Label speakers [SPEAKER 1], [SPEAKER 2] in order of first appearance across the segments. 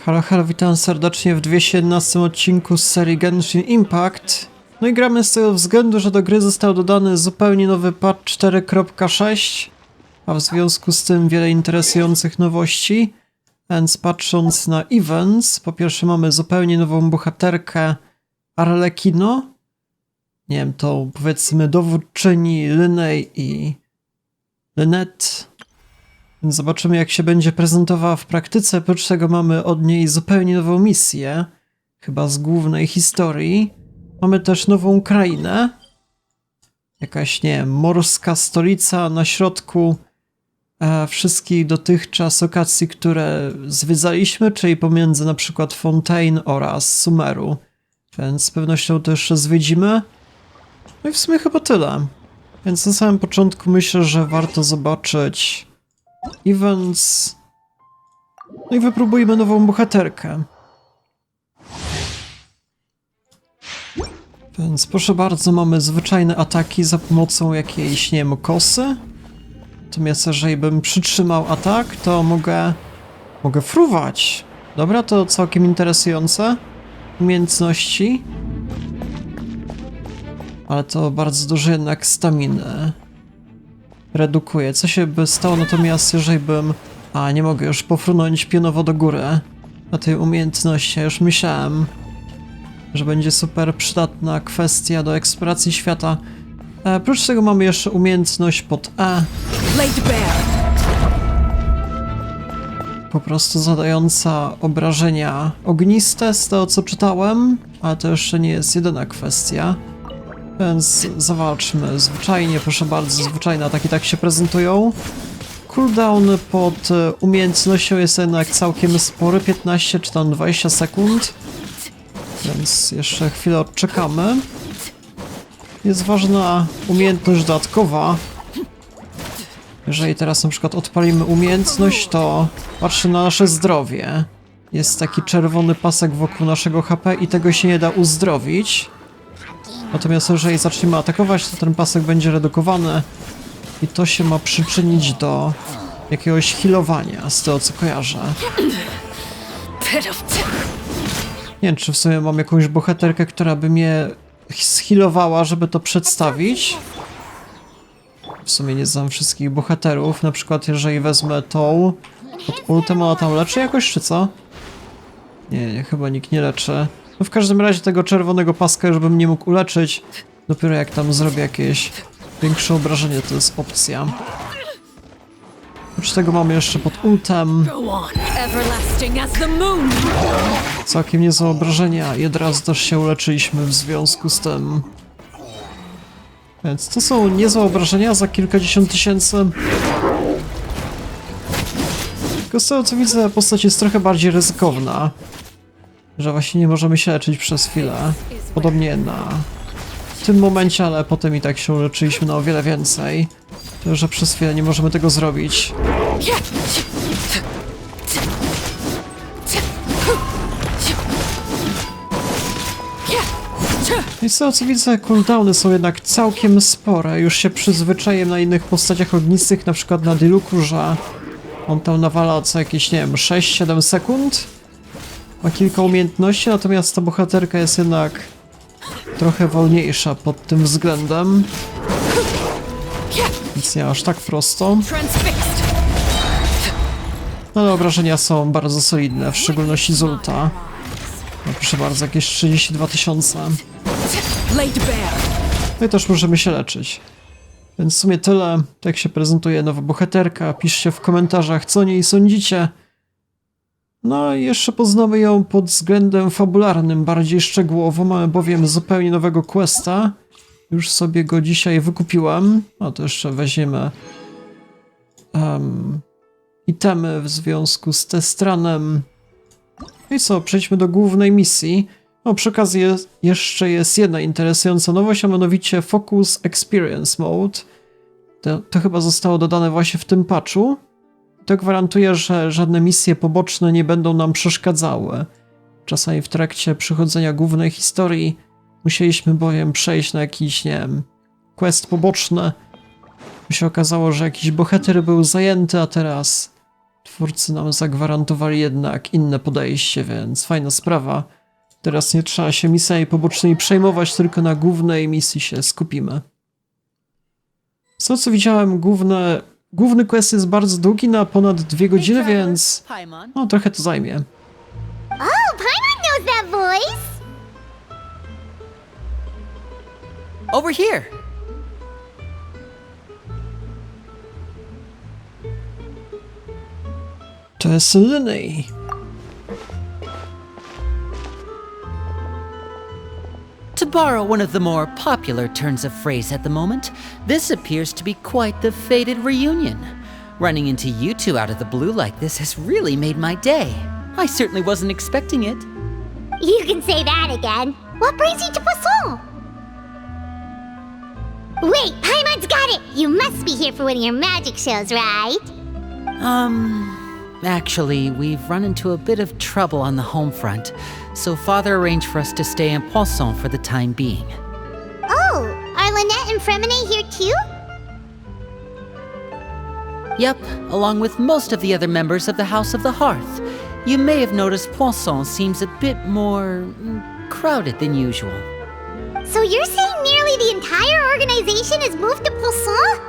[SPEAKER 1] Halo, halo, witam serdecznie w 211 odcinku z serii Genshin Impact. No i gramy z tego względu, że do gry został dodany zupełnie nowy patch 4.6, a w związku z tym wiele interesujących nowości. Więc patrząc na events, po pierwsze mamy zupełnie nową bohaterkę Arlecchino. Nie wiem, to powiedzmy dowódczyni Linej i Lynette. Więc zobaczymy, jak się będzie prezentowała w praktyce. Oprócz tego mamy od niej zupełnie nową misję, chyba z głównej historii. Mamy też nową krainę. Jakaś, nie wiem, morska stolica na środku wszystkich dotychczas lokacji, które zwiedzaliśmy, czyli pomiędzy na przykład Fontaine oraz Sumeru. Więc z pewnością to jeszcze zwiedzimy. No i w sumie chyba tyle. Więc na samym początku myślę, że warto zobaczyć events. No i wypróbujmy nową bohaterkę. Więc proszę bardzo, mamy zwyczajne ataki za pomocą jakiejś, nie wiem, kosy. Natomiast jeżeli bym przytrzymał atak, to mogę fruwać. Dobra, to całkiem interesujące umiejętności. Ale to bardzo dużo jednak staminy redukuje. Co się by stało natomiast, jeżeli bym... nie mogę już pofrunąć pionowo do góry na tej umiejętności. Ja już myślałem, że będzie super przydatna kwestia do eksploracji świata. Oprócz tego mamy jeszcze umiejętność pod E. Po prostu zadająca obrażenia ogniste, z tego co czytałem, ale to jeszcze nie jest jedyna kwestia. Więc zawalczmy zwyczajnie, proszę bardzo, zwyczajne ataki tak się prezentują. Cooldown pod umiejętnością jest jednak całkiem spory, 15 czy tam 20 sekund. Więc jeszcze chwilę odczekamy. Jest ważna umiejętność dodatkowa. Jeżeli teraz na przykład odpalimy umiejętność, to patrzę na nasze zdrowie. Jest taki czerwony pasek wokół naszego HP i tego się nie da uzdrowić. Natomiast jeżeli zaczniemy atakować, to ten pasek będzie redukowany i to się ma przyczynić do jakiegoś healowania, z tego co kojarzę. Nie wiem, czy w sumie mam jakąś bohaterkę, która by mnie zhealowała, żeby to przedstawić. W sumie nie znam wszystkich bohaterów, na przykład jeżeli wezmę tą pod ultem, ona tam leczy jakoś, czy co? Nie, chyba nikt nie leczy. No w każdym razie tego czerwonego paska już bym nie mógł uleczyć. Dopiero jak tam zrobię jakieś większe obrażenie, to jest opcja. Oprócz tego mamy jeszcze pod ultem całkiem niezłe obrażenia i od razu też się uleczyliśmy w związku z tym. Więc to są niezłe obrażenia za kilkadziesiąt tysięcy. Tylko z tego co widzę, postać jest trochę bardziej ryzykowna. Że właśnie nie możemy się leczyć przez chwilę. Podobnie w tym momencie, ale potem i tak się uleczyliśmy na o wiele więcej. To, że przez chwilę nie możemy tego zrobić. I z tego co widzę, cooldowny są jednak całkiem spore. Już się przyzwyczaiłem na innych postaciach ognistych, na przykład na Diluku, że on tam nawala co jakieś, nie wiem, 6-7 sekund. Ma kilka umiejętności, natomiast ta bohaterka jest jednak trochę wolniejsza pod tym względem. Więc nie aż tak prosto. No ale obrażenia są bardzo solidne, w szczególności z ulta. No proszę bardzo, jakieś 32 000. No i też możemy się leczyć. Więc w sumie tyle. Tak się prezentuje nowa bohaterka. Piszcie w komentarzach, co o niej sądzicie. No i jeszcze poznamy ją pod względem fabularnym bardziej szczegółowo. Mamy bowiem zupełnie nowego questa. Już sobie go dzisiaj wykupiłem. A to jeszcze weźmiemy itemy w związku z Testowanym. No i co, przejdźmy do głównej misji. No przy okazji jeszcze jest jedna interesująca nowość, a mianowicie Focus Experience Mode. To chyba zostało dodane właśnie w tym patchu. To gwarantuje, że żadne misje poboczne nie będą nam przeszkadzały. Czasami w trakcie przechodzenia głównej historii musieliśmy bowiem przejść na jakiś, nie wiem, quest poboczny. By się okazało, że jakiś bohater był zajęty, a teraz Twórcy nam zagwarantowali jednak inne podejście, więc fajna sprawa. Teraz nie trzeba się misjami pobocznymi przejmować, tylko na głównej misji się skupimy. Z tego co widziałem, główny quest jest bardzo długi, na ponad 2 godziny, więc no trochę to zajmie.
[SPEAKER 2] Oh, Paimon knows that voice!
[SPEAKER 3] Over here!
[SPEAKER 1] To jest Liny.
[SPEAKER 3] To borrow one of the more popular turns of phrase at the moment, this appears to be quite the fated reunion. Running into you two out of the blue like this has really made my day. I certainly wasn't expecting it.
[SPEAKER 2] You can say that again. What brings you to Poisson? Wait, Paimon's got it! You must be here for one of your magic shows, right?
[SPEAKER 3] Actually, we've run into a bit of trouble on the home front, so Father arranged for us to stay in Poisson for the time being.
[SPEAKER 2] Oh, are Lynette and Fremine here too?
[SPEAKER 3] Yep, along with most of the other members of the House of the Hearth. You may have noticed Poisson seems a bit more crowded than usual.
[SPEAKER 2] So you're saying nearly the entire organization has moved to Poisson?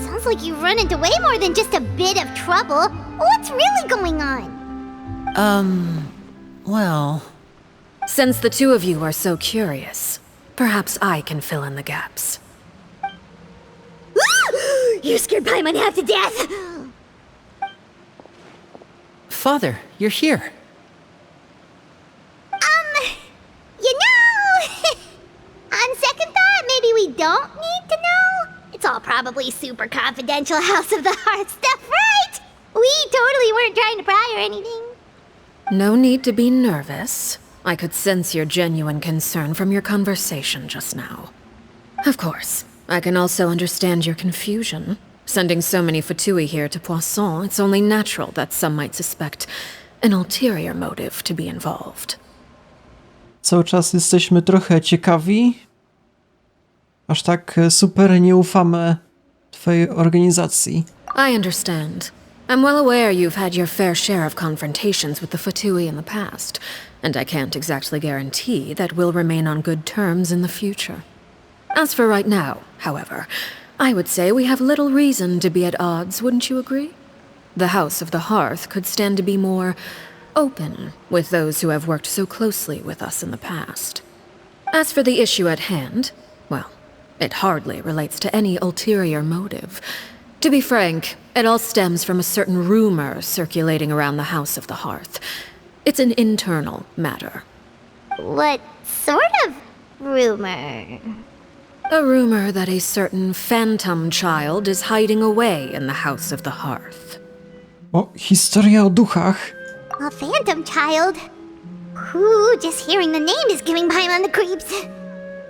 [SPEAKER 2] Sounds like you've run into way more than just a bit of trouble. What's really going on?
[SPEAKER 3] Well...
[SPEAKER 4] Since the two of you are so curious, perhaps I can fill in the gaps.
[SPEAKER 2] You scared Paimon half to death!
[SPEAKER 3] Father, you're here.
[SPEAKER 2] You know, on second thought, maybe we don't need to know. It's all probably super confidential House of the Heart stuff, right? We totally weren't trying to pry or anything.
[SPEAKER 4] No need to be nervous. I could sense your genuine concern from your conversation just now. Of course, I can also understand your confusion. Sending so many Fatui here to Poisson, it's only natural that some might suspect an ulterior motive to be involved.
[SPEAKER 1] Cały czas jesteśmy trochę ciekawi. Aż tak super nie ufamy twojej organizacji.
[SPEAKER 4] I understand. I'm well aware you've had your fair share of confrontations with the Fatui in the past, and I can't exactly guarantee that we'll remain on good terms in the future. As for right now, however, I would say we have little reason to be at odds, wouldn't you agree? The House of the Hearth could stand to be more open with those who have worked so closely with us in the past. As for the issue at hand, well, it hardly relates to any ulterior motive. To be frank, it all stems from a certain rumor circulating around the House of the Hearth. It's an internal matter.
[SPEAKER 2] What sort of rumor?
[SPEAKER 4] A rumor that a certain phantom child is hiding away in the House of the Hearth.
[SPEAKER 1] O, historia o duchach.
[SPEAKER 2] A phantom child? Ooh, just hearing the name is giving Paimon the creeps.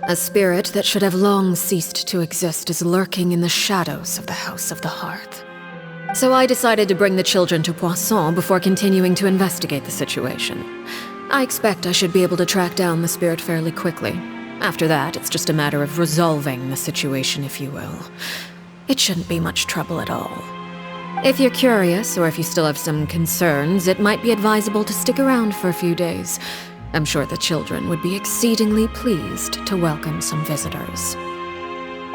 [SPEAKER 4] A spirit that should have long ceased to exist is lurking in the shadows of the House of the Hearth. So I decided to bring the children to Poisson before continuing to investigate the situation. I expect I should be able to track down the spirit fairly quickly. After that, it's just a matter of resolving the situation, if you will. It shouldn't be much trouble at all. If you're curious, or if you still have some concerns, it might be advisable to stick around for a few days. I'm sure the children would be exceedingly pleased to welcome some visitors.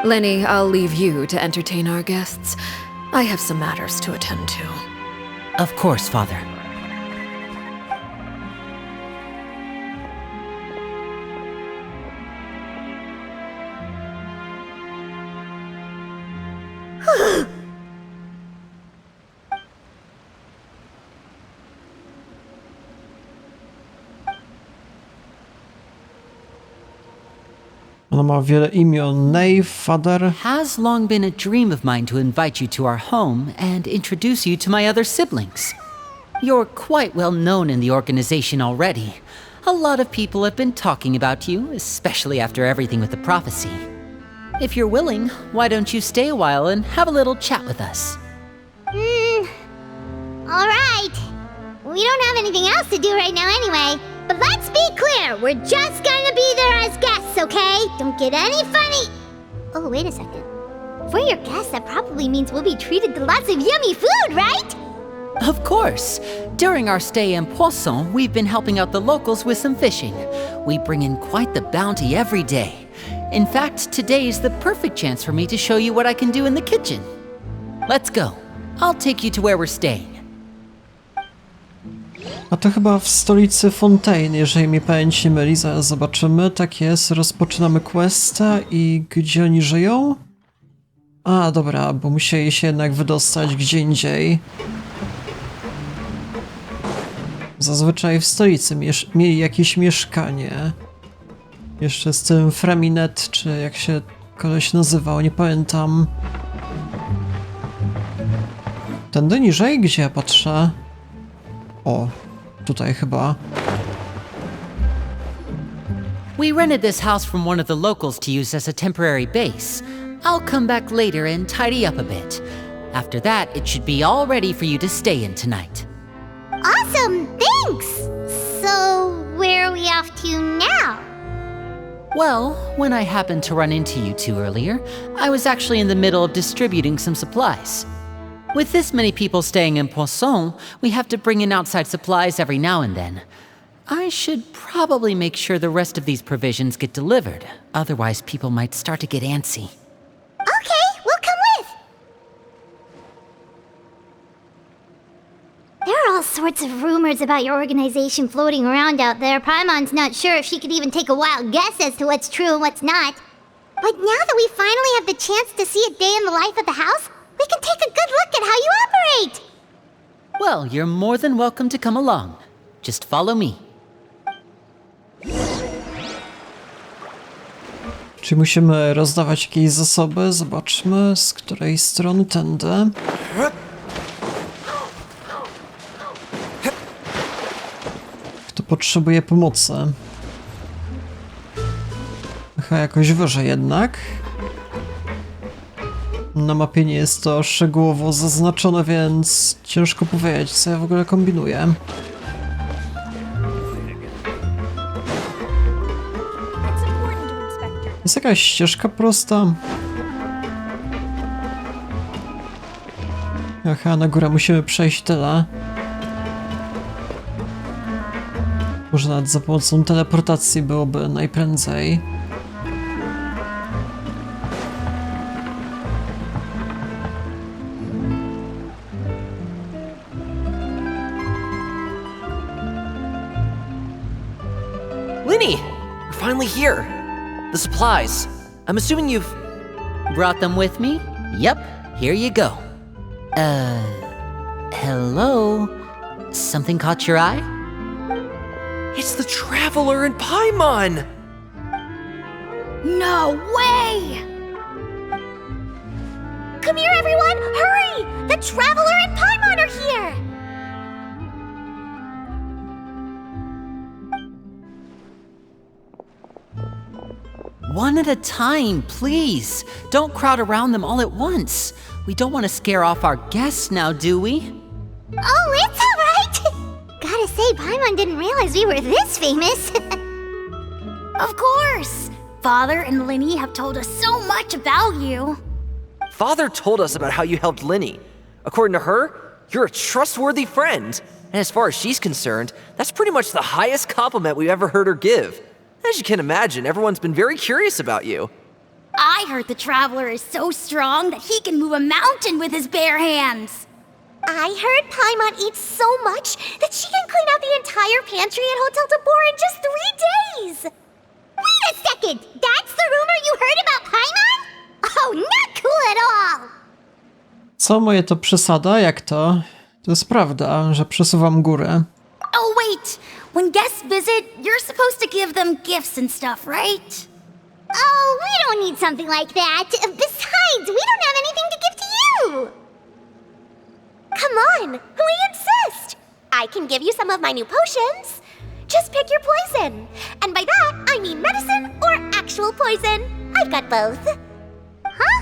[SPEAKER 4] Lenny, I'll leave you to entertain our guests. I have some matters to attend to.
[SPEAKER 3] Of course, Father.
[SPEAKER 1] Ona ma wiele imion. Nave, Father.
[SPEAKER 3] Has long been a dream of mine to invite you to our home and introduce you to my other siblings. You're quite well known in the organization already. A lot of people have been talking about you, especially after everything with the prophecy. If you're willing, why don't you stay a while and have a little chat with us?
[SPEAKER 2] Alright. We don't have anything else to do right now anyway. But let's be clear, we're just gonna be there as guests, okay? Don't get any funny. Oh, wait a second. For your guests, that probably means we'll be treated to lots of yummy food, right?
[SPEAKER 3] Of course. During our stay in Poisson, we've been helping out the locals with some fishing. We bring in quite the bounty every day. In fact, today's the perfect chance for me to show you what I can do in the kitchen. Let's go. I'll take you to where we're staying.
[SPEAKER 1] A to chyba w stolicy Fontaine, jeżeli mi pamięć nie myli. Zaraz zobaczymy. Tak jest, rozpoczynamy questa i gdzie oni żyją? A, dobra, bo musieli się jednak wydostać gdzie indziej. Zazwyczaj w stolicy mieli jakieś mieszkanie. Jeszcze z tym Freminet, czy jak się koleś nazywał, nie pamiętam. Tędy niżej? Gdzie ja patrzę? O, tutaj chyba.
[SPEAKER 3] We rented this house from one of the locals to use as a temporary base. I'll come back later and tidy up a bit. After that, it should be all ready for you to stay in tonight.
[SPEAKER 2] Awesome, thanks! So, where are we off to now?
[SPEAKER 3] Well, when I happened to run into you two earlier, I was actually in the middle of distributing some supplies. With this many people staying in Poisson, we have to bring in outside supplies every now and then. I should probably make sure the rest of these provisions get delivered, otherwise people might start to get antsy.
[SPEAKER 2] Okay, we'll come with! There are all sorts of rumors about your organization floating around out there. Paimon's not sure if she could even take a wild guess as to what's true and what's not. But now that we finally have the chance to see a day in the life of the house, we can take a good look at how you operate!
[SPEAKER 3] Well, you're more than welcome to come along. Just follow me.
[SPEAKER 1] Czy musimy rozdawać jakieś zasoby? Zobaczmy, z której strony tędy. Kto potrzebuje pomocy? Chyba jakoś wyżej jednak. Na mapie nie jest to szczegółowo zaznaczone, więc ciężko powiedzieć, co ja w ogóle kombinuję. Jest jakaś ścieżka prosta? Aha, na górę musimy przejść tyle. Może nawet za pomocą teleportacji byłoby najprędzej.
[SPEAKER 5] Linny! We're finally here! The supplies. I'm assuming you've...
[SPEAKER 3] Brought them with me? Yep, here you go. Hello? Something caught your eye?
[SPEAKER 5] It's the Traveler in Paimon!
[SPEAKER 2] No way! Come here, everyone! Hurry! The Traveler and Paimon are here!
[SPEAKER 3] One at a time, please. Don't crowd around them all at once. We don't want to scare off our guests now, do we?
[SPEAKER 2] Oh, it's all right! Gotta say, Paimon didn't realize we were this famous. Of course! Father and Linny have told us so much about you.
[SPEAKER 5] Father told us about how you helped Linny. According to her, you're a trustworthy friend. And as far as she's concerned, that's pretty much the highest compliment we've ever heard her give. As you can imagine, everyone's been very curious about you.
[SPEAKER 2] I heard the Traveler is so strong that he can move a mountain with his bare hands. I heard Paimon eats so much that she can clean out the entire pantry at Hotel Tabor in just 3 days. Wait a second! That's the rumor you heard about Paimon? Oh, not cool at all!
[SPEAKER 1] Co, moje to przesada? Jak to? To jest prawda, że przesuwam górę.
[SPEAKER 2] Oh, wait! When guests visit, you're supposed to give them gifts and stuff, right? Oh, we don't need something like that. Besides, we don't have anything to give to you! Come on, we insist! I can give you some of my new potions. Just pick your poison. And by that, I mean medicine or actual poison. I've got both. Huh?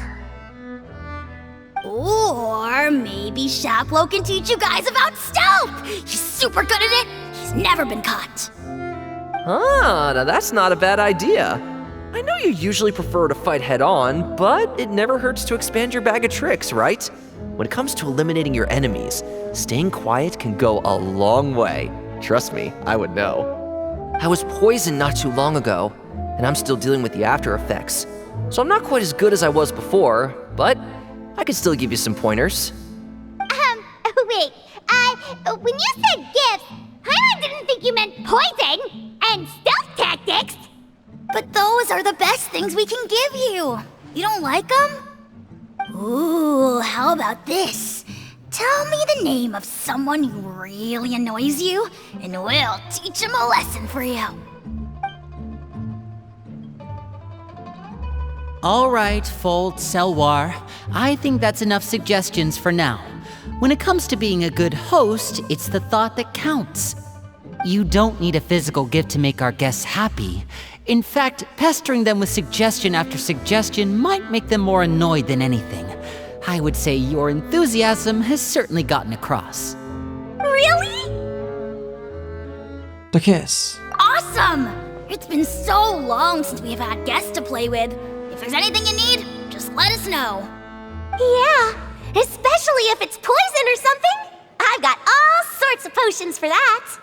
[SPEAKER 2] Or maybe Shaplo can teach you guys about stealth! He's super good at it! He's never been caught.
[SPEAKER 5] Ah, now that's not a bad idea. I know you usually prefer to fight head-on, but it never hurts to expand your bag of tricks, right? When it comes to eliminating your enemies, staying quiet can go a long way. Trust me, I would know. I was poisoned not too long ago, and I'm still dealing with the after effects. So I'm not quite as good as I was before, but I can still give you some pointers.
[SPEAKER 2] Wait, when you said gifts, I didn't think you meant poison and stealth tactics. But those are the best things we can give you. You don't like them? Ooh, how about this? Tell me the name of someone who really annoys you, and we'll teach him a lesson for you.
[SPEAKER 3] All right, Fold Selwar. I think that's enough suggestions for now. When it comes to being a good host, it's the thought that counts. You don't need a physical gift to make our guests happy. In fact, pestering them with suggestion after suggestion might make them more annoyed than anything. I would say your enthusiasm has certainly gotten across.
[SPEAKER 2] Really?
[SPEAKER 1] Tak jest.
[SPEAKER 2] Awesome! It's been so long since we've had guests to play with. If there's anything you need, just let us know. Yeah, especially if it's poison or something. I've got all sorts of potions for that.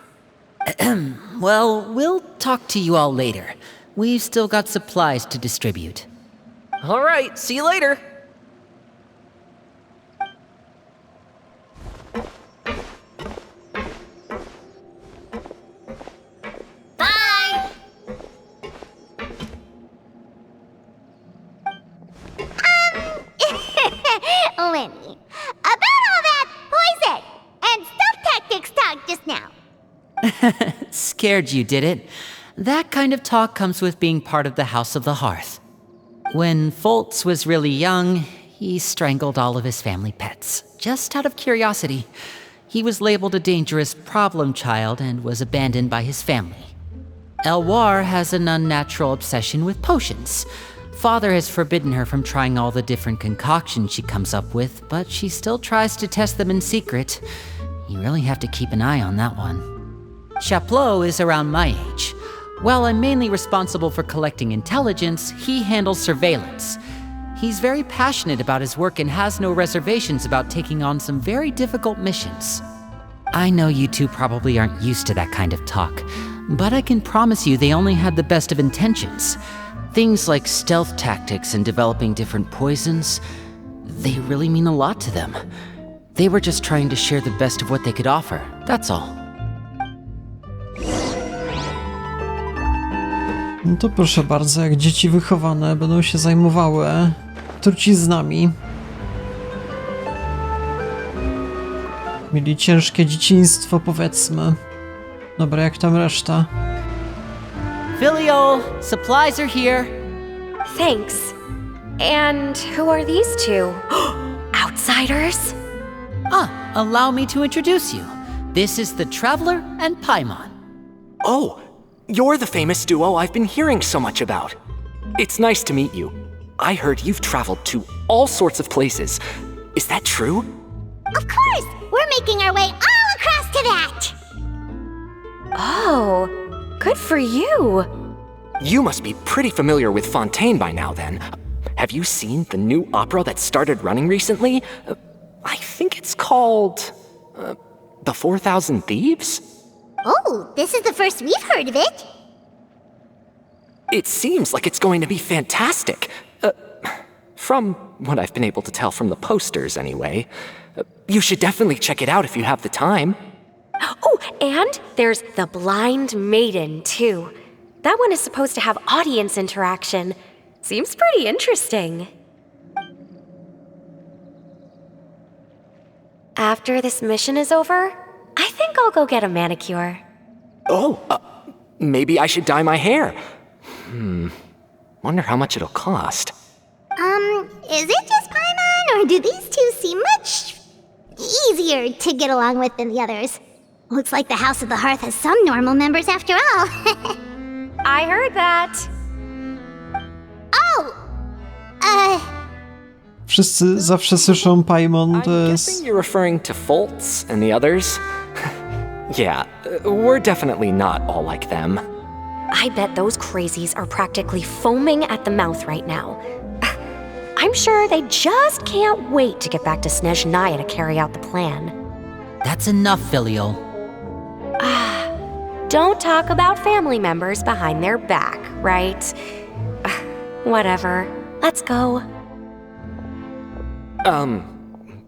[SPEAKER 3] Well, we'll talk to you all later. We've still got supplies to distribute.
[SPEAKER 5] All right, see you later.
[SPEAKER 2] Bye! Lenny, about all that poison and stealth tactics talk just now.
[SPEAKER 3] Scared you, did it? That kind of talk comes with being part of the House of the Hearth. When Foltz was really young, he strangled all of his family pets, just out of curiosity. He was labeled a dangerous problem child and was abandoned by his family. Elwar has an unnatural obsession with potions. Father has forbidden her from trying all the different concoctions she comes up with, but she still tries to test them in secret. You really have to keep an eye on that one. Chaplot is around my age. While I'm mainly responsible for collecting intelligence, he handles surveillance. He's very passionate about his work and has no reservations about taking on some very difficult missions. I know you two probably aren't used to that kind of talk, but I can promise you they only had the best of intentions. Things like stealth tactics and developing different poisons, they really mean a lot to them. They were just trying to share the best of what they could offer, that's all.
[SPEAKER 1] No to proszę bardzo, jak dzieci wychowane będą się zajmowały truciznami. Mieli ciężkie dzieciństwo, powiedzmy. Dobra, jak tam reszta?
[SPEAKER 3] Filio, supplies are here.
[SPEAKER 6] Thanks. And who are these two? Outsiders?
[SPEAKER 3] Allow me to introduce you. This is the Traveler and Paimon.
[SPEAKER 7] Oh, you're the famous duo I've been hearing so much about. It's nice to meet you. I heard you've traveled to all sorts of places. Is that true?
[SPEAKER 2] Of course! We're making our way all across to that!
[SPEAKER 6] Oh, good for you.
[SPEAKER 7] You must be pretty familiar with Fontaine by now then. Have you seen the new opera that started running recently? I think it's called... The 4,000 Thieves?
[SPEAKER 2] Oh, this is the first we've heard of it.
[SPEAKER 7] It seems like it's going to be fantastic. From what I've been able to tell from the posters, anyway. You should definitely check it out if you have the time.
[SPEAKER 6] Oh, and there's The Blind Maiden, too. That one is supposed to have audience interaction. Seems pretty interesting. After this mission is over, I think I'll go get a manicure.
[SPEAKER 7] Oh, maybe I should dye my hair. Wonder how much it'll cost.
[SPEAKER 2] Is it just Paimon, or do these two seem much easier to get along with than the others? Looks like the House of the Hearth has some normal members after all.
[SPEAKER 6] I heard that.
[SPEAKER 2] Oh!
[SPEAKER 1] Wszyscy zawsze słyszą Paimon, to
[SPEAKER 7] I'm
[SPEAKER 1] jest...
[SPEAKER 7] guessing you're referring to Foltz and the others? Yeah, we're definitely not all like them.
[SPEAKER 6] I bet those crazies are practically foaming at the mouth right now. I'm sure they just can't wait to get back to Snezhnaya to carry out the plan.
[SPEAKER 3] That's enough, Filial.
[SPEAKER 6] Don't talk about family members behind their back, right? Whatever. Let's go.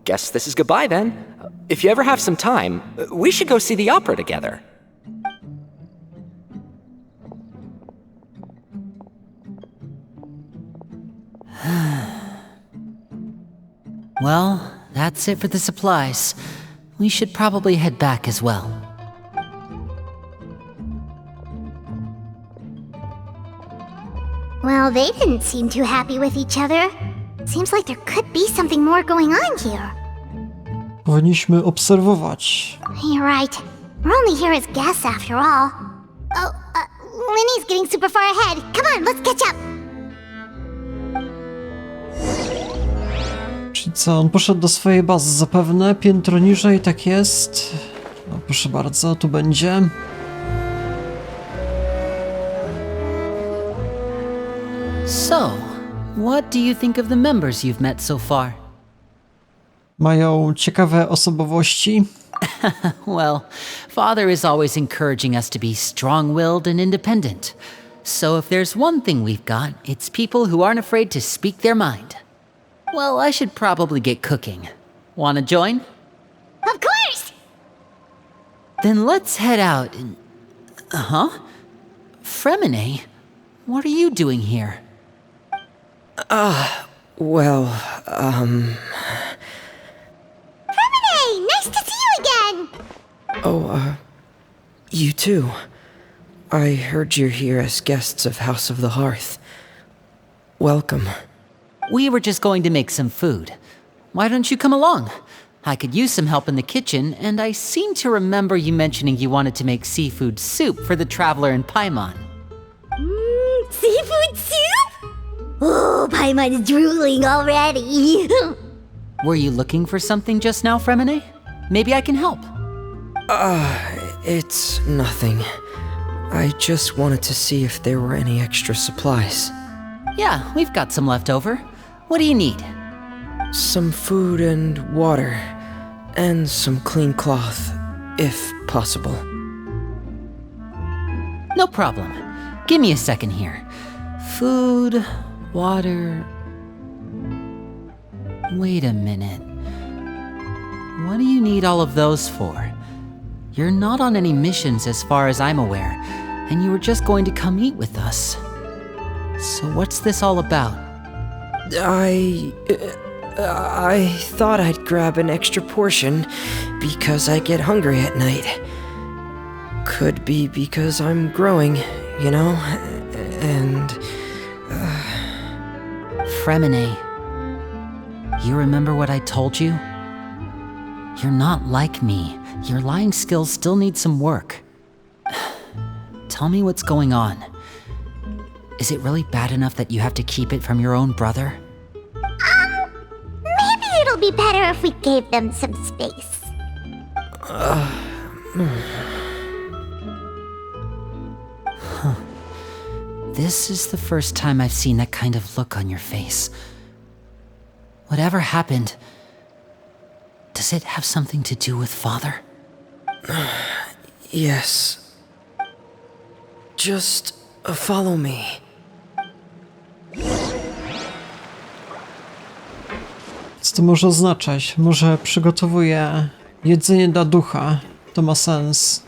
[SPEAKER 7] Guess this is goodbye then. If you ever have some time, we should go see the opera together.
[SPEAKER 3] Well, that's it for the supplies. We should probably head back as well.
[SPEAKER 2] Well, they didn't seem too happy with each other. Seems like there could be something more going on here.
[SPEAKER 1] Powinniśmy obserwować.
[SPEAKER 2] You're right. We're only here as guests after all. Oh, Linny's getting super far ahead. Come on, let's catch up.
[SPEAKER 1] Czyli co, on poszedł do swojej bazy zapewne, piętro niżej, tak jest. No proszę bardzo, tu będzie.
[SPEAKER 3] So, what do you think of the members you've met so far?
[SPEAKER 1] Mają ciekawe osobowości.
[SPEAKER 3] Well, Father is always encouraging us to be strong-willed and independent. So if there's one thing we've got, it's people who aren't afraid to speak their mind. Well, I should probably get cooking. Wanna join?
[SPEAKER 2] Of course!
[SPEAKER 3] Then let's head out and... Fremine, what are you doing here?
[SPEAKER 8] Well,
[SPEAKER 2] Hey, nice to see you again!
[SPEAKER 8] you too. I heard you're here as guests of House of the Hearth. Welcome.
[SPEAKER 3] We were just going to make some food. Why don't you come along? I could use some help in the kitchen, and I seem to remember you mentioning you wanted to make seafood soup for the traveler in Paimon.
[SPEAKER 2] Seafood soup? Oh, Paimon's drooling already.
[SPEAKER 3] Were you looking for something just now, Fremine? Maybe I can help.
[SPEAKER 8] It's nothing. I just wanted to see if there were any extra supplies.
[SPEAKER 3] Yeah, we've got some left over. What do you need?
[SPEAKER 8] Some food and water, and some clean cloth, if possible.
[SPEAKER 3] No problem. Give me a second here. Food, water... Wait a minute. What do you need all of those for? You're not on any missions as far as I'm aware, and you were just going to come eat with us. So what's this all about?
[SPEAKER 8] I thought I'd grab an extra portion because I get hungry at night. Could be because I'm growing, you know, and...
[SPEAKER 3] Fremine, you remember what I told you? You're not like me. Your lying skills still need some work. Tell me what's going on. Is it really bad enough that you have to keep it from your own brother?
[SPEAKER 2] Maybe it'll be better if we gave them some space.
[SPEAKER 3] This is the first time I've seen that kind of look on your face. Whatever happened, does it have something to do with Father?
[SPEAKER 8] Yes. Just follow me.
[SPEAKER 1] Co to może oznaczać? Może przygotowuje jedzenie dla ducha. To ma sens.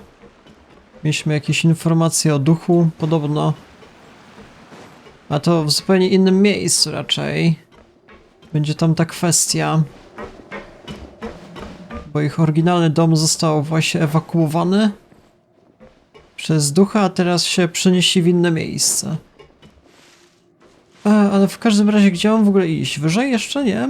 [SPEAKER 1] Mieliśmy jakieś informacje o duchu, podobno. A to w zupełnie innym miejscu raczej. Będzie tam ta kwestia. Bo ich oryginalny dom został właśnie ewakuowany przez ducha, a teraz się przenieśli w inne miejsce. Ale w każdym razie gdzie mam w ogóle iść? Wyżej jeszcze? Nie?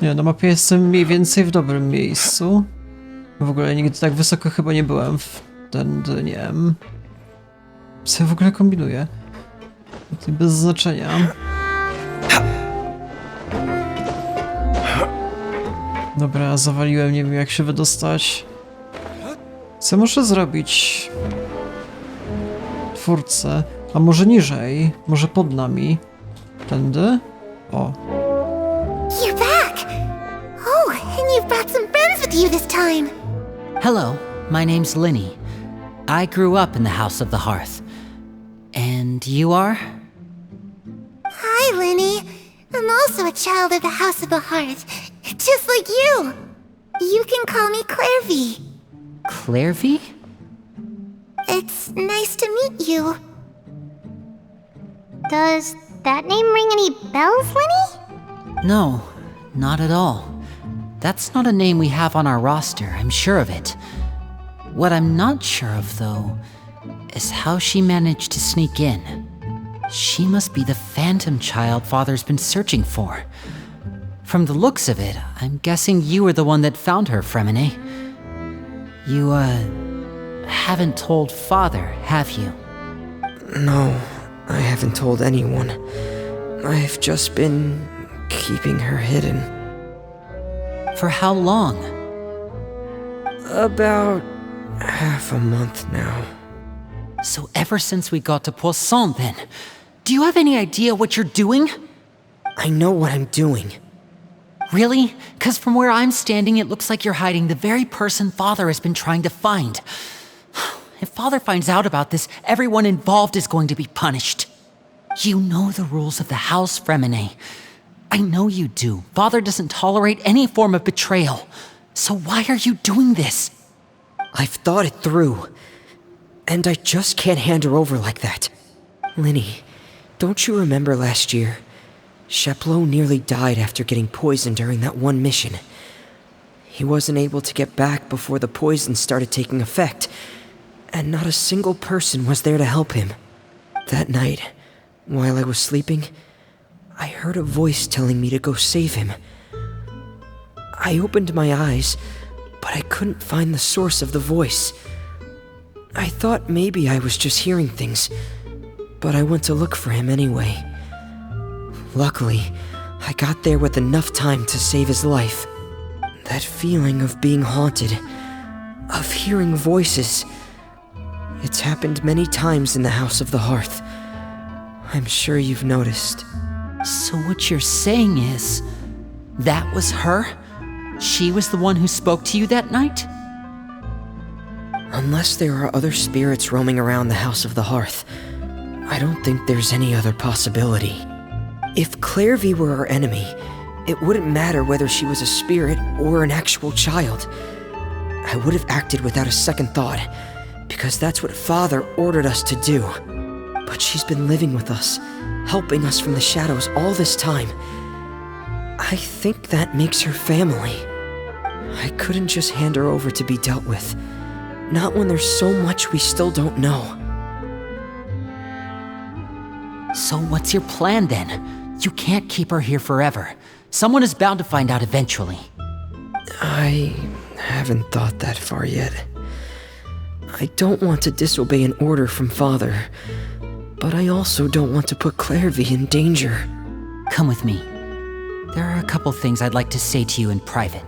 [SPEAKER 1] Nie, na mapie jestem mniej więcej w dobrym miejscu. W ogóle nigdy tak wysoko chyba nie byłem w ten, nie wiem. Co ja w ogóle kombinuję? Bez znaczenia. Dobra, zawaliłem, nie wiem jak się wydostać. Co muszę zrobić? Twórcę. A może niżej? Może pod nami? Tędy? O.
[SPEAKER 2] You're back! Oh, and you've brought some friends with you this time.
[SPEAKER 3] Hello, my name's Linny. I grew up in the House of the Hearth. And you are?
[SPEAKER 2] Hi, Linny. I'm also a child of the House of the Hearth, just like you. You can call me Clairvy.
[SPEAKER 3] Clairvy?
[SPEAKER 2] It's nice to meet you. Does that name ring any bells, Linny?
[SPEAKER 3] No, not at all. That's not a name we have on our roster, I'm sure of it. What I'm not sure of, though, is how she managed to sneak in. She must be the phantom child Father's been searching for. From the looks of it, I'm guessing you were the one that found her, Fremine. You, haven't told Father, have you?
[SPEAKER 8] No, I haven't told anyone. I've just been keeping her hidden.
[SPEAKER 3] For how long?
[SPEAKER 8] About half a month now.
[SPEAKER 3] So ever since we got to Poisson, then. Do you have any idea what you're doing?
[SPEAKER 8] I know what I'm doing.
[SPEAKER 3] Really? 'Cause from where I'm standing, it looks like you're hiding the very person Father has been trying to find. If Father finds out about this, everyone involved is going to be punished. You know the rules of the house, Fremine. I know you do. Father doesn't tolerate any form of betrayal. So why are you doing this?
[SPEAKER 8] I've thought it through. And I just can't hand her over like that. Linny, don't you remember last year? Sheplo nearly died after getting poisoned during that one mission. He wasn't able to get back before the poison started taking effect, and not a single person was there to help him. That night, while I was sleeping, I heard a voice telling me to go save him. I opened my eyes, but I couldn't find the source of the voice. I thought maybe I was just hearing things, but I went to look for him anyway. Luckily, I got there with enough time to save his life. That feeling of being haunted, of hearing voices, it's happened many times in the House of the Hearth. I'm sure you've noticed.
[SPEAKER 3] So what you're saying is, that was her? She was the one who spoke to you that night?
[SPEAKER 8] Unless there are other spirits roaming around the House of the Hearth, I don't think there's any other possibility. If Clairvy were our enemy, it wouldn't matter whether she was a spirit or an actual child. I would have acted without a second thought, because that's what Father ordered us to do. But she's been living with us, helping us from the shadows all this time. I think that makes her family. I couldn't just hand her over to be dealt with. Not when there's so much we still don't know.
[SPEAKER 3] So what's your plan then? You can't keep her here forever. Someone is bound to find out eventually.
[SPEAKER 8] I haven't thought that far yet. I don't want to disobey an order from Father, but I also don't want to put Clairvy in danger.
[SPEAKER 3] Come with me. There are a couple things I'd like to say to you in private.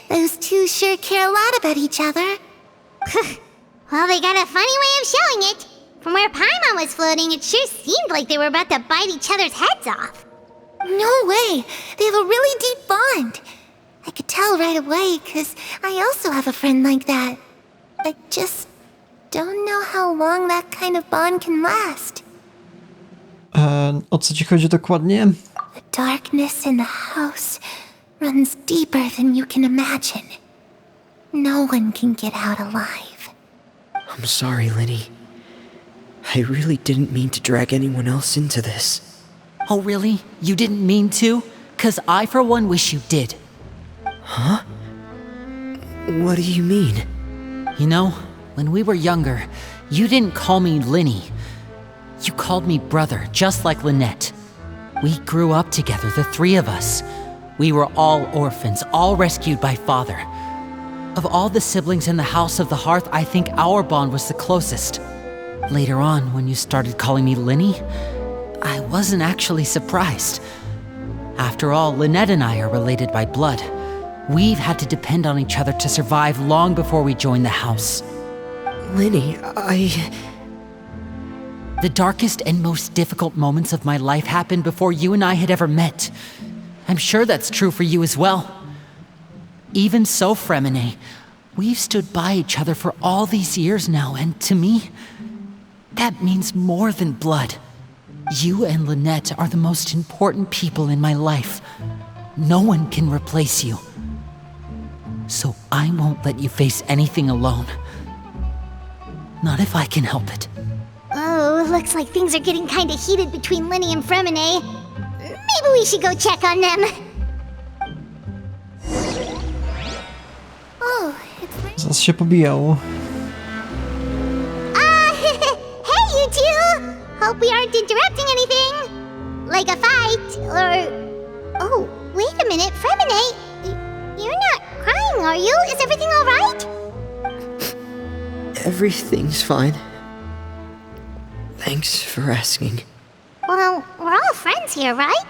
[SPEAKER 2] Those two sure care a lot about each other. Well, they got a funny way of showing it. From where Paimon was floating, it sure seemed like they were about to bite each other's heads off. No way! They have a really deep bond. I could tell right away, because I also have a friend like that. I just don't know how long that kind of bond can last.
[SPEAKER 1] O co ci chodzi dokładnie?
[SPEAKER 2] The darkness in the house runs deeper than you can imagine. No one can get out alive.
[SPEAKER 8] I'm sorry, Linny. I really didn't mean to drag anyone else into this.
[SPEAKER 3] Oh really? You didn't mean to? 'Cause I for one wish you did.
[SPEAKER 8] Huh? What do you mean?
[SPEAKER 3] You know, when we were younger, you didn't call me Linny. You called me brother, just like Lynette. We grew up together, the three of us. We were all orphans, all rescued by Father. Of all the siblings in the House of the Hearth, I think our bond was the closest. Later on, when you started calling me Linny, I wasn't actually surprised. After all, Lynette and I are related by blood. We've had to depend on each other to survive long before we joined the house.
[SPEAKER 8] Linny,
[SPEAKER 3] The darkest and most difficult moments of my life happened before you and I had ever met. I'm sure that's true for you as well. Even so, Fremine, we've stood by each other for all these years now, and to me, that means more than blood. You and Lynette are the most important people in my life. No one can replace you. So I won't let you face anything alone. Not if I can help it.
[SPEAKER 2] Oh, looks like things are getting kinda heated between Linny and Fremine. Maybe we should go check on them. Oh, it's...
[SPEAKER 1] Zaraz się pobijał.
[SPEAKER 2] Hey, you two! Hope we aren't interrupting anything. Like a fight, or... Oh, wait a minute, Fremine. You're not crying, are you? Is everything alright?
[SPEAKER 8] everything's fine. Thanks for asking.
[SPEAKER 2] Well, we're all friends here, right?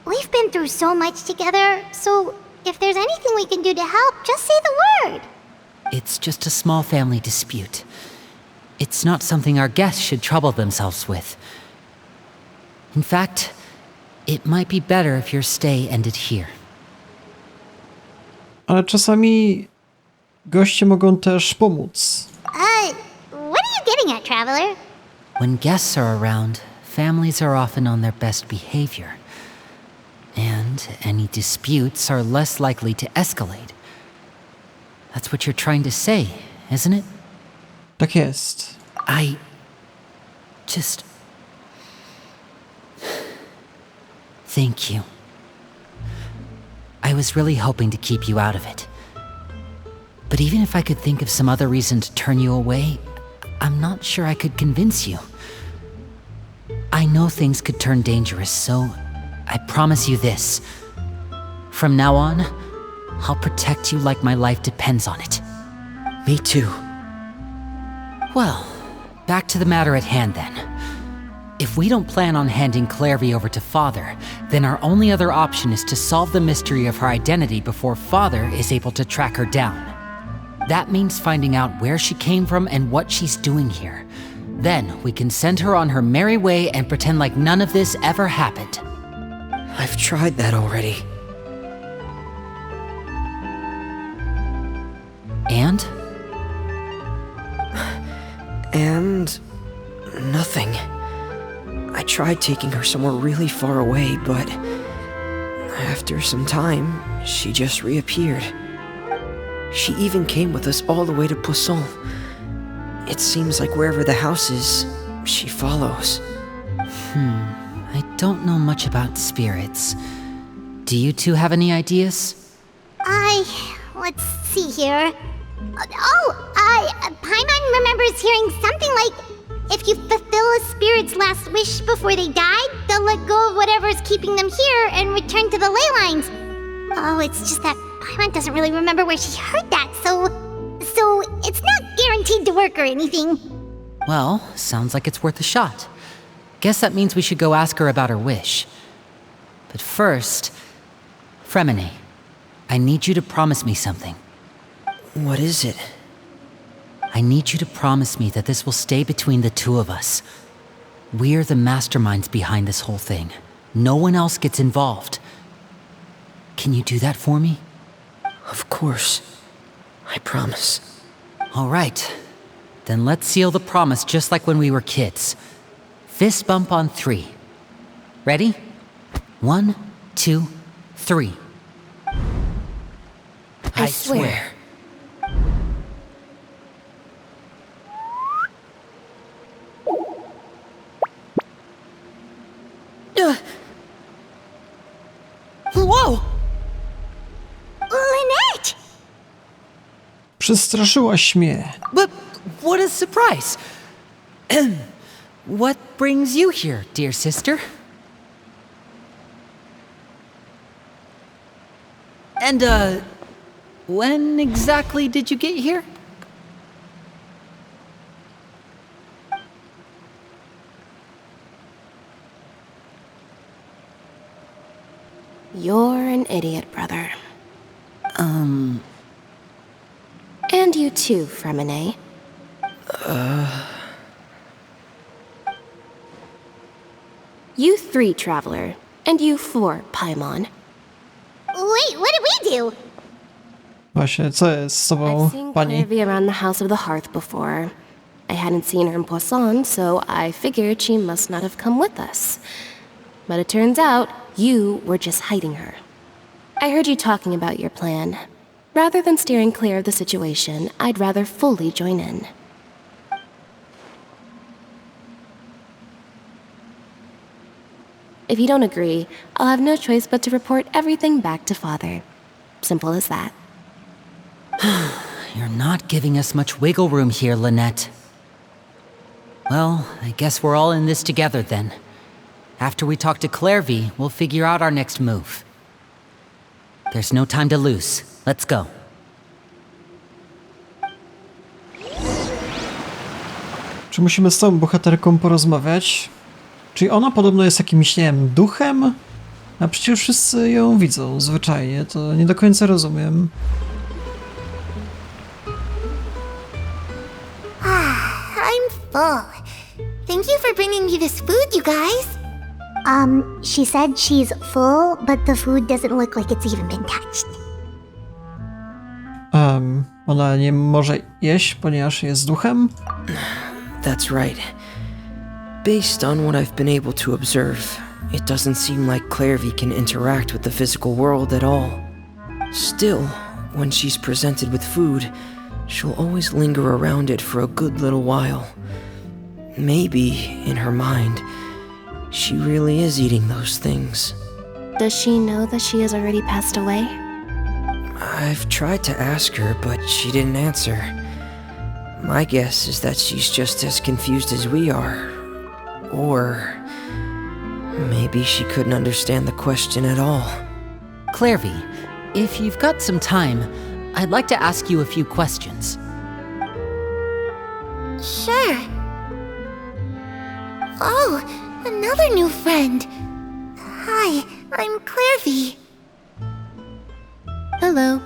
[SPEAKER 2] We've been through so much together, so if there's anything we can do to help, just say the word.
[SPEAKER 3] It's just a small family dispute. It's not something our guests should trouble themselves with. In fact, it might be better if your stay ended here.
[SPEAKER 1] Ale czasami goście mogą też pomóc.
[SPEAKER 2] What are you getting at, Traveler?
[SPEAKER 3] When guests are around, families are often on their best behavior. And any disputes are less likely to escalate. That's what you're trying to say, isn't it?
[SPEAKER 1] Tak jest.
[SPEAKER 3] I just... Thank you. I was really hoping to keep you out of it. But even if I could think of some other reason to turn you away, I'm not sure I could convince you. I know things could turn dangerous, so I promise you this. From now on, I'll protect you like my life depends on it.
[SPEAKER 8] Me too.
[SPEAKER 3] Well, back to the matter at hand then. If we don't plan on handing Clairvy over to Father, then our only other option is to solve the mystery of her identity before Father is able to track her down. That means finding out where she came from and what she's doing here. Then we can send her on her merry way and pretend like none of this ever happened.
[SPEAKER 8] I've tried that already.
[SPEAKER 3] And?
[SPEAKER 8] And... nothing. I tried taking her somewhere really far away, but... after some time, she just reappeared. She even came with us all the way to Poisson. It seems like wherever the house is, she follows.
[SPEAKER 3] I don't know much about spirits. Do you two have any ideas?
[SPEAKER 2] Let's see here. Paimon remembers hearing something like, if you fulfill a spirit's last wish before they died, they'll let go of whatever's keeping them here and return to the ley lines. Oh, it's just that Paimon doesn't really remember where she heard that, so it's not guaranteed to work or anything.
[SPEAKER 3] Well, sounds like it's worth a shot. Guess that means we should go ask her about her wish. But first, Fremine, I need you to promise me something.
[SPEAKER 8] What is it?
[SPEAKER 3] I need you to promise me that this will stay between the two of us. We're the masterminds behind this whole thing. No one else gets involved. Can you do that for me?
[SPEAKER 8] Of course. I promise.
[SPEAKER 3] All right. Then let's seal the promise just like when we were kids. Fist bump on 3. Ready? 1, 2, 3.
[SPEAKER 8] I swear.
[SPEAKER 3] Whoa!
[SPEAKER 2] Lynette!
[SPEAKER 1] Przestraszyłaś mnie.
[SPEAKER 3] But what a surprise! What brings you here, dear sister? And, When exactly did you get here?
[SPEAKER 9] You're an idiot, brother. And you too, Fremine. You 3, Traveler. And you 4, Paimon.
[SPEAKER 2] Wait, what did we do?
[SPEAKER 1] Właśnie, co jest z tobą,
[SPEAKER 9] I've seen
[SPEAKER 1] pani?
[SPEAKER 9] Clairvy around the House of the Hearth before. I hadn't seen her in Poisson, so I figured she must not have come with us. But it turns out, you were just hiding her. I heard you talking about your plan. Rather than steering clear of the situation, I'd rather fully join in. If you don't agree, I'll have no choice but to report everything back to Father. Simple as that.
[SPEAKER 3] You're not giving us much wiggle room here, Lynette. Well, I guess we're all in this together then. After we talk to Clairvy, we'll figure out our next move. There's no time to lose. Let's go.
[SPEAKER 1] Czy musimy z tą bohaterką porozmawiać? Czyli ona podobno jest jakimś, nie wiem, duchem? A przecież wszyscy ją widzą zwyczajnie, to nie do końca rozumiem.
[SPEAKER 2] I'm full. Thank you for bringing me this food, you guys. She said she's full, but the food doesn't look like it's even been touched.
[SPEAKER 1] Ona nie może jeść, ponieważ jest duchem?
[SPEAKER 8] That's right. Based on what I've been able to observe, it doesn't seem like Clairvy can interact with the physical world at all. Still, when she's presented with food, she'll always linger around it for a good little while. Maybe, in her mind, she really is eating those things.
[SPEAKER 9] Does she know that she has already passed away?
[SPEAKER 8] I've tried to ask her, but she didn't answer. My guess is that she's just as confused as we are. Or maybe she couldn't understand the question at all.
[SPEAKER 3] Clairvy, if you've got some time, I'd like to ask you a few questions.
[SPEAKER 2] Sure. Oh, another new friend. Hi, I'm Clairvy.
[SPEAKER 9] Hello.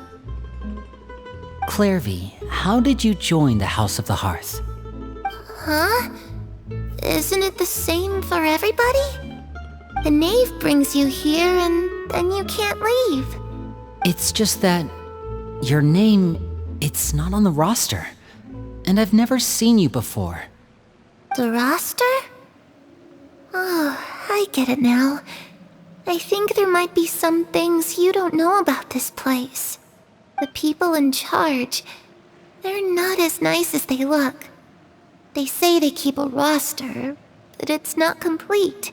[SPEAKER 3] Clairvy, how did you join the House of the Hearth?
[SPEAKER 2] Huh? Isn't it the same for everybody? The knave brings you here and then you can't leave.
[SPEAKER 3] It's just that your name, it's not on the roster. And I've never seen you before.
[SPEAKER 2] The roster? Oh, I get it now. I think there might be some things you don't know about this place. The people in charge, they're not as nice as they look. They say they keep a roster, but it's not complete.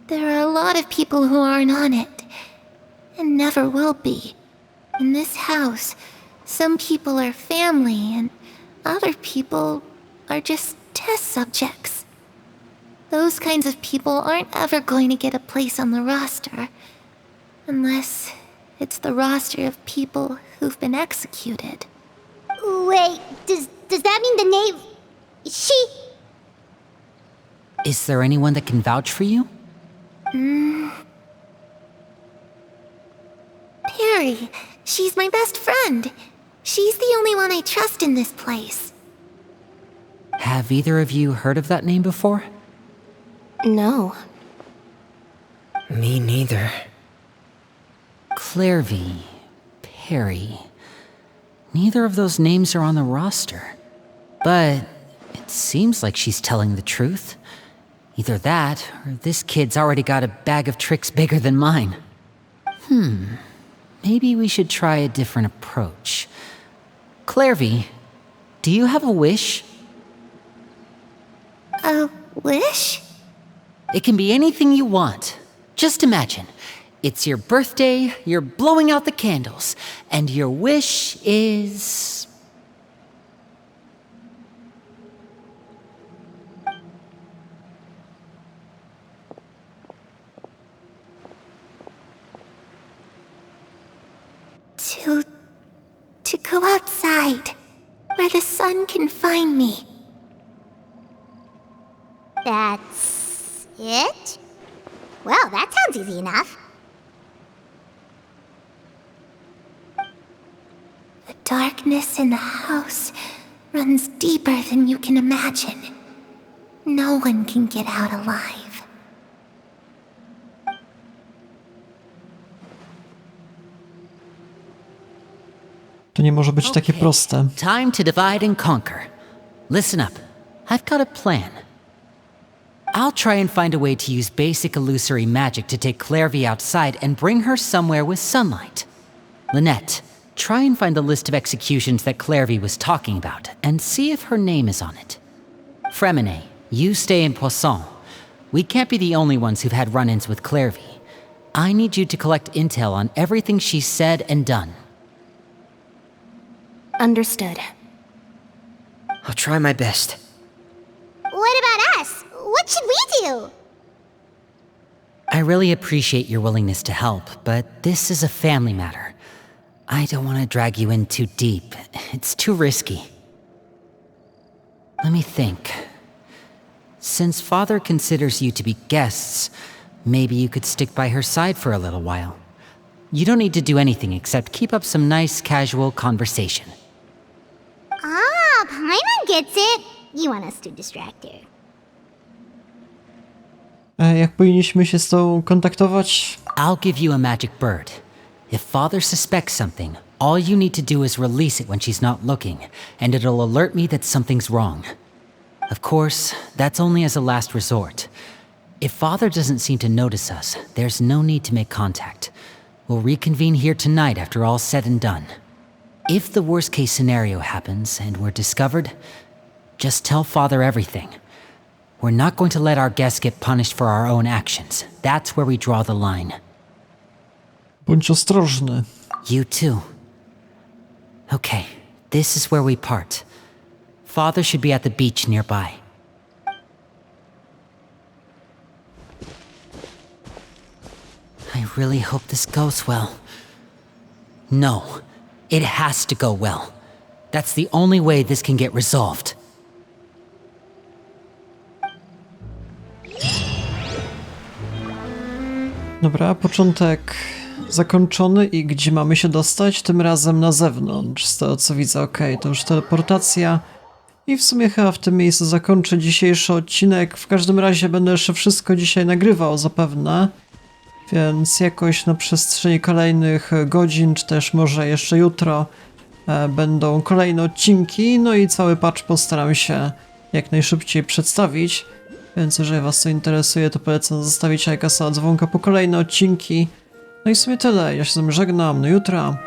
[SPEAKER 2] There are a lot of people who aren't on it, and never will be. In this house, some people are family, and other people are just test subjects. Those kinds of people aren't ever going to get a place on the roster, unless it's the roster of people who've been executed. Wait, does that mean the knave... She...
[SPEAKER 3] Is there anyone that can vouch for you?
[SPEAKER 2] Perry. She's my best friend. She's the only one I trust in this place.
[SPEAKER 3] Have either of you heard of that name before?
[SPEAKER 9] No.
[SPEAKER 8] Me neither.
[SPEAKER 3] Clairvy, Perry. Neither of those names are on the roster. But it seems like she's telling the truth. Either that, or this kid's already got a bag of tricks bigger than mine. Maybe we should try a different approach. Clairvy, do you have a wish?
[SPEAKER 2] A wish?
[SPEAKER 3] It can be anything you want. Just imagine. It's your birthday, you're blowing out the candles, and your wish is...
[SPEAKER 2] To Go outside, where the sun can find me. That's it? Well, that sounds easy enough. The darkness in the house runs deeper than you can imagine. No one can get out alive.
[SPEAKER 1] To nie może być takie proste.
[SPEAKER 3] Time to divide and conquer. Listen up. I've got a plan. I'll try and find a way to use basic illusory magic to take Clairvy outside and bring her somewhere with sunlight. Lynette, try and find the list of executions that Clairvy was talking about and see if her name is on it. Fremine, you stay in Poisson. We can't be the only ones who've had run-ins with Clairvy. I need you to collect intel on everything she's said and done.
[SPEAKER 9] Understood.
[SPEAKER 8] I'll try my best.
[SPEAKER 2] What about us? What should we do?
[SPEAKER 3] I really appreciate your willingness to help, but this is a family matter. I don't want to drag you in too deep. It's too risky. Let me think. Since Father considers you to be guests, maybe you could stick by her side for a little while. You don't need to do anything except keep up some nice, casual conversation.
[SPEAKER 2] Ah, Paimon gets it. You want us to distract her.
[SPEAKER 1] Jak powinniśmy się z tą kontaktować?
[SPEAKER 3] I'll give you a magic bird. If Father suspects something, all you need to do is release it when she's not looking, and it'll alert me that something's wrong. Of course, that's only as a last resort. If Father doesn't seem to notice us, there's no need to make contact. We'll reconvene here tonight after all's said and done. If the worst case scenario happens and we're discovered, just tell Father everything. We're not going to let our guests get punished for our own actions. That's where we draw the line.
[SPEAKER 1] Bądź ostrożny.
[SPEAKER 3] You too. Okay, this is where we part. Father should be at the beach nearby. I really hope this goes well. No, it has to go well. That's the only way this can get resolved.
[SPEAKER 1] Dobra, początek zakończony i gdzie mamy się dostać? Tym razem na zewnątrz, z tego co widzę. Okej, to już teleportacja. I w sumie chyba w tym miejscu zakończę dzisiejszy odcinek. W każdym razie będę jeszcze wszystko dzisiaj nagrywał zapewne. Więc jakoś na przestrzeni kolejnych godzin, czy też może jeszcze jutro będą kolejne odcinki. No i cały patch postaram się jak najszybciej przedstawić. Więc jeżeli was to interesuje, to polecam zostawić lajka, dzwonka po kolejne odcinki. No i w sumie tyle. Ja się z wami żegnam. Do jutra.